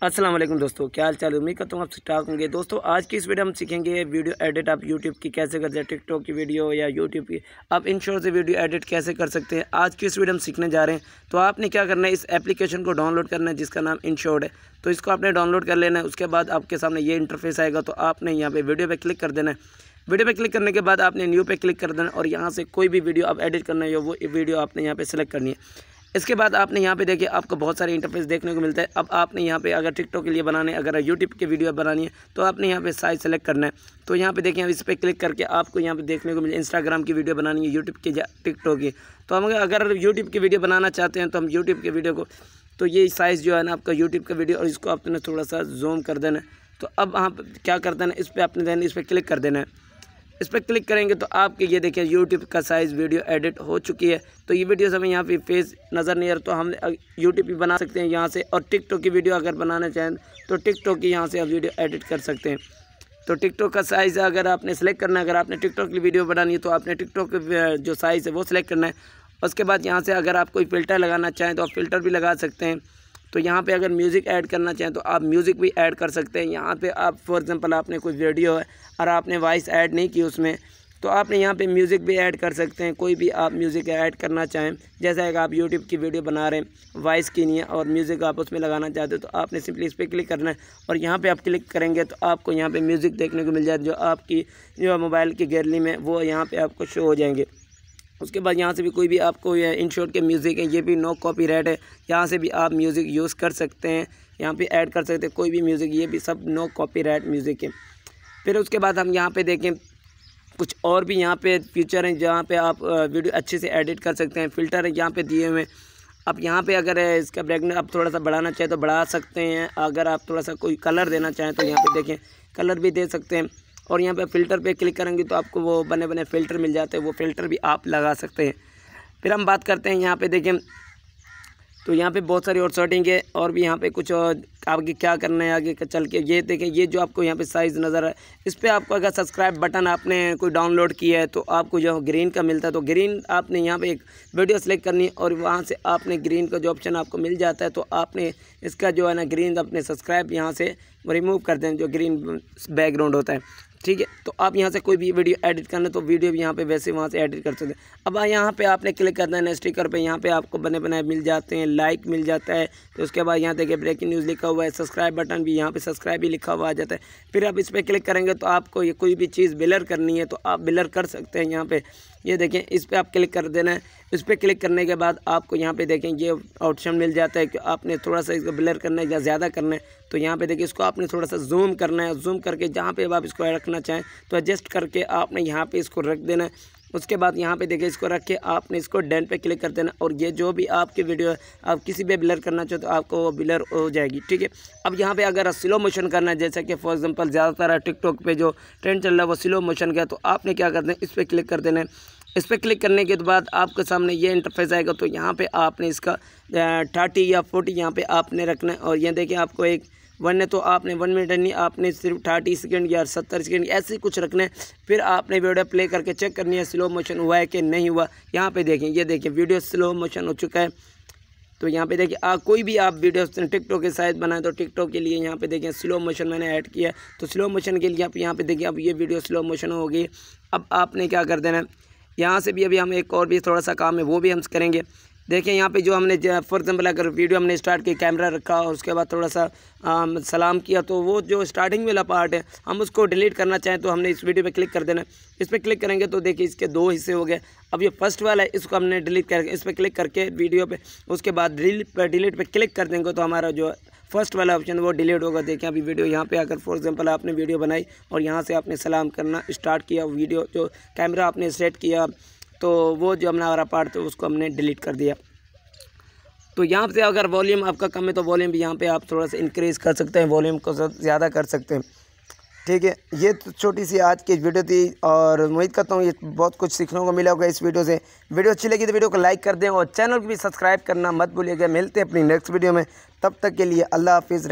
अस्सलाम वालेकुम दोस्तों, क्या हाल चाल है। उम्मीद करता हूँ आप ठीक होंगे। दोस्तों आज की इस वीडियो हम सीखेंगे वीडियो एडिट आप यूट्यूब की कैसे करते हैं, टिकटॉक की वीडियो या यूट्यूब की आप इन शॉर्ट से वीडियो एडिट कैसे कर सकते हैं। आज की इस वीडियो हम सीखने जा रहे हैं। तो आपने क्या करना है, इस एप्लीकेशन को डाउनलोड करना है जिसका नाम इन शॉर्ट है। तो इसको आपने डाउनलोड कर लेना है। उसके बाद आपके सामने ये इंटरफेस आएगा। तो आपने यहाँ पर वीडियो पर क्लिक कर देना है। वीडियो पे क्लिक करने के बाद आपने न्यू पे क्लिक कर देना और यहाँ से कोई भी वीडियो आप एडिट करना है वो वीडियो आपने यहाँ पे सिलेक्ट करनी है। इसके बाद आपने यहाँ पे देखिए आपको बहुत सारे इंटरफेस देखने को मिलता है। अब आपने यहाँ पे अगर टिकटॉक के लिए बनाने, अगर यूट्यूब की वीडियो बनानी है तो आपने यहाँ पे साइज सेलेक्ट करना है। तो यहाँ पे देखिए अब इस पर क्लिक करके आपको यहाँ पे देखने को मिले इंस्टाग्राम की वीडियो बनानी है, यूट्यूब की या टिकटॉक की। तो हम अगर यूट्यूब की वीडियो बनाना चाहते हैं तो हम यूट्यूब की वीडियो को, तो ये साइज़ जो है ना आपका यूट्यूब का वीडियो, और इसको आपने थोड़ा सा जूम कर देना है। तो अब आप क्या कर देना, इस पर आपने देना, इस पर क्लिक कर देना है। इस पर क्लिक करेंगे तो आपके ये देखिए यूट्यूब का साइज़ वीडियो एडिट हो चुकी है। तो ये वीडियो हमें यहाँ पे फेस नज़र नहीं आ रहा, तो हम यूट्यूब भी बना सकते हैं यहाँ से। और टिकटॉक की वीडियो अगर बनाना चाहें तो टिकटॉक की यहाँ से आप वीडियो एडिट कर सकते हैं। तो टिकटॉक का साइज़ अगर आपने सेलेक्ट करना है, अगर आपने टिकटॉक की वीडियो बनानी है तो आपने टिकटॉक जो साइज़ है वो सिलेक्ट करना है। उसके बाद यहाँ से अगर आप कोई फ़िल्टर लगाना चाहें तो आप फ़िल्टर भी लगा सकते हैं। तो यहाँ पे अगर म्यूज़िक ऐड करना चाहें तो आप म्यूज़िक भी ऐड कर सकते हैं। यहाँ पे आप फॉर एग्जांपल आपने कोई वीडियो है और आपने वॉइस ऐड नहीं की उसमें, तो आपने यहाँ पे म्यूज़िक भी ऐड कर सकते हैं। कोई भी आप म्यूज़िक ऐड करना चाहें, जैसा कि आप यूट्यूब की वीडियो बना रहे हैं, वॉइस की नहीं है और म्यूज़िक आप उसमें लगाना चाहते हो, तो आपने सिंपली इस पर क्लिक करना है। और यहाँ पे आप क्लिक करेंगे तो आपको यहाँ पे म्यूज़िक देखने को मिल जाए, जो आपकी जो मोबाइल की गैलरी में वो यहाँ पर आपको शो हो जाएंगे। उसके बाद यहाँ से भी कोई भी आपको इन शॉर्ट के म्यूज़िक है, ये भी नो कॉपीराइट है, यहाँ से भी आप म्यूज़िक यूज़ कर सकते हैं, यहाँ पे ऐड कर सकते हैं कोई भी म्यूज़िक, ये भी सब नो कॉपीराइट म्यूज़िक है। फिर उसके बाद हम यहाँ पे देखें कुछ और भी यहाँ पे फीचर हैं जहाँ पे आप वीडियो अच्छे से एडिट कर सकते हैं। फ़िल्टर है यहाँ पे दिए हुए हैं। आप यहाँ पे अगर इसका ब्राइटनेस आप थोड़ा सा बढ़ाना चाहें तो बढ़ा सकते हैं। अगर आप थोड़ा सा कोई कलर देना चाहें तो यहाँ पे देखें कलर भी दे सकते हैं। और यहाँ पे फ़िल्टर पे क्लिक करेंगे तो आपको वो बने बने फ़िल्टर मिल जाते हैं, वो फ़िल्टर भी आप लगा सकते हैं। फिर हम बात करते हैं यहाँ पे देखें तो यहाँ पे बहुत सारी और सेटिंग है, और भी यहाँ पे कुछ आगे क्या करना है आगे चल के। ये देखें, ये जो आपको यहाँ पे साइज़ नज़र है, इस पर आपको अगर सब्सक्राइब बटन आपने कोई डाउनलोड किया है तो आपको जो ग्रीन का मिलता है, तो ग्रीन आपने यहाँ पे एक वीडियो सेलेक्ट करनी है और वहाँ से आपने ग्रीन का जो ऑप्शन आपको मिल जाता है, तो आपने इसका जो है ना ग्रीन अपने सब्सक्राइब यहाँ से रिमूव कर दें, जो ग्रीन बैकग्राउंड होता है, ठीक है। तो आप यहाँ से कोई भी वीडियो एडिट करना तो वीडियो भी यहाँ पे वैसे वहाँ से एडिट कर सकते हैं। अब यहाँ पे आपने क्लिक करना है स्टिकर पे, यहाँ पे आपको बने बनाए मिल जाते हैं, लाइक मिल जाता है। तो उसके बाद यहाँ देखिए ब्रेकिंग न्यूज़ लिखा हुआ है, सब्सक्राइब बटन भी यहाँ पे सब्सक्राइब भी लिखा हुआ आ जाता है। फिर आप इस पर क्लिक करेंगे तो आपको ये कोई भी चीज़ ब्लर करनी है तो आप ब्लर कर सकते हैं। यहाँ पे ये देखें, इस पर आप क्लिक कर देना है। इस पर क्लिक करने के बाद आपको यहाँ पे देखें ये ऑप्शन मिल जाता है कि आपने थोड़ा सा इसको ब्लर करना है या ज़्यादा करना है। तो यहाँ पे देखिए इसको आपने थोड़ा सा जूम करना है, जूम करके जहाँ पे आप इसको रखना चाहें तो एडजस्ट करके आपने यहाँ पे इसको रख देना है। उसके बाद यहाँ पे देखिए इसको रख के आपने इसको डन पे क्लिक कर देना, और ये जो भी आपकी वीडियो है आप किसी भी ब्लर करना चाहो तो आपको वो ब्लर हो जाएगी, ठीक है। अब यहाँ पे अगर स्लो मोशन करना है, जैसा कि फॉर एग्जांपल ज़्यादातर टिकटॉक पे जो ट्रेंड चल रहा है वो स्लो मोशन का, तो आपने क्या करना है, इस पर क्लिक कर देना है। इस पर क्लिक करने के बाद आपके सामने ये इंटरफेस आएगा। तो यहाँ पे आपने इसका 30 या 40 यहाँ पे आपने रखना है। और ये देखिए आपको एक 1 है तो आपने 1 मिनट नहीं, आपने सिर्फ 30 सेकंड या 70 सेकंड ऐसे कुछ रखना है। फिर आपने वीडियो प्ले करके चेक करनी है स्लो मोशन हुआ है कि नहीं हुआ। यहाँ पे देखें, ये देखिए वीडियो स्लो मोशन हो चुका है। तो यहाँ पे देखिए कोई भी आप वीडियो टिकटॉक के साइज बनाएं तो टिकटॉक के लिए यहाँ पे देखें स्लो मोशन मैंने ऐड किया है। तो स्लो मोशन के लिए आप यहाँ पे देखिए अब ये वीडियो स्लो मोशन होगी। अब आपने क्या कर देना है, यहाँ से भी अभी हम एक और भी थोड़ा सा काम है वो भी हम करेंगे। देखिए यहाँ पे जो हमने फॉर एग्जांपल अगर वीडियो हमने स्टार्ट की, कैमरा रखा और उसके बाद थोड़ा सा सलाम किया, तो वो जो स्टार्टिंग वाला पार्ट है हम उसको डिलीट करना चाहें तो हमने इस वीडियो पे क्लिक कर देना है। इस पर क्लिक करेंगे तो देखिए इसके 2 हिस्से हो गए। अब ये फर्स्ट वाला है, इसको हमने डिलीट कर, इस पर क्लिक करके वीडियो पे उसके बाद डिलीट पे क्लिक कर देंगे तो हमारा जो फर्स्ट वाला ऑप्शन वो डिलीट होगा। देखिए अभी वीडियो यहाँ पे अगर फॉर एग्जांपल आपने वीडियो बनाई और यहाँ से आपने सलाम करना स्टार्ट किया, वीडियो जो कैमरा आपने सेट किया, तो वो जो हमारा पार्ट था उसको हमने डिलीट कर दिया। तो यहाँ से अगर वॉल्यूम आपका कम है तो वॉल्यूम भी यहाँ पे आप थोड़ा सा इंक्रीज़ कर सकते हैं, वॉल्यूम को ज़्यादा कर सकते हैं, ठीक है। ये तो छोटी सी आज की वीडियो थी और उम्मीद करता हूँ ये बहुत कुछ सीखने को मिला होगा इस वीडियो से। वीडियो अच्छी लगी तो वीडियो को लाइक कर दें और चैनल को भी सब्सक्राइब करना मत भूलिएगा। मिलते हैं अपनी नेक्स्ट वीडियो में, तब तक के लिए अल्लाह हाफिज़।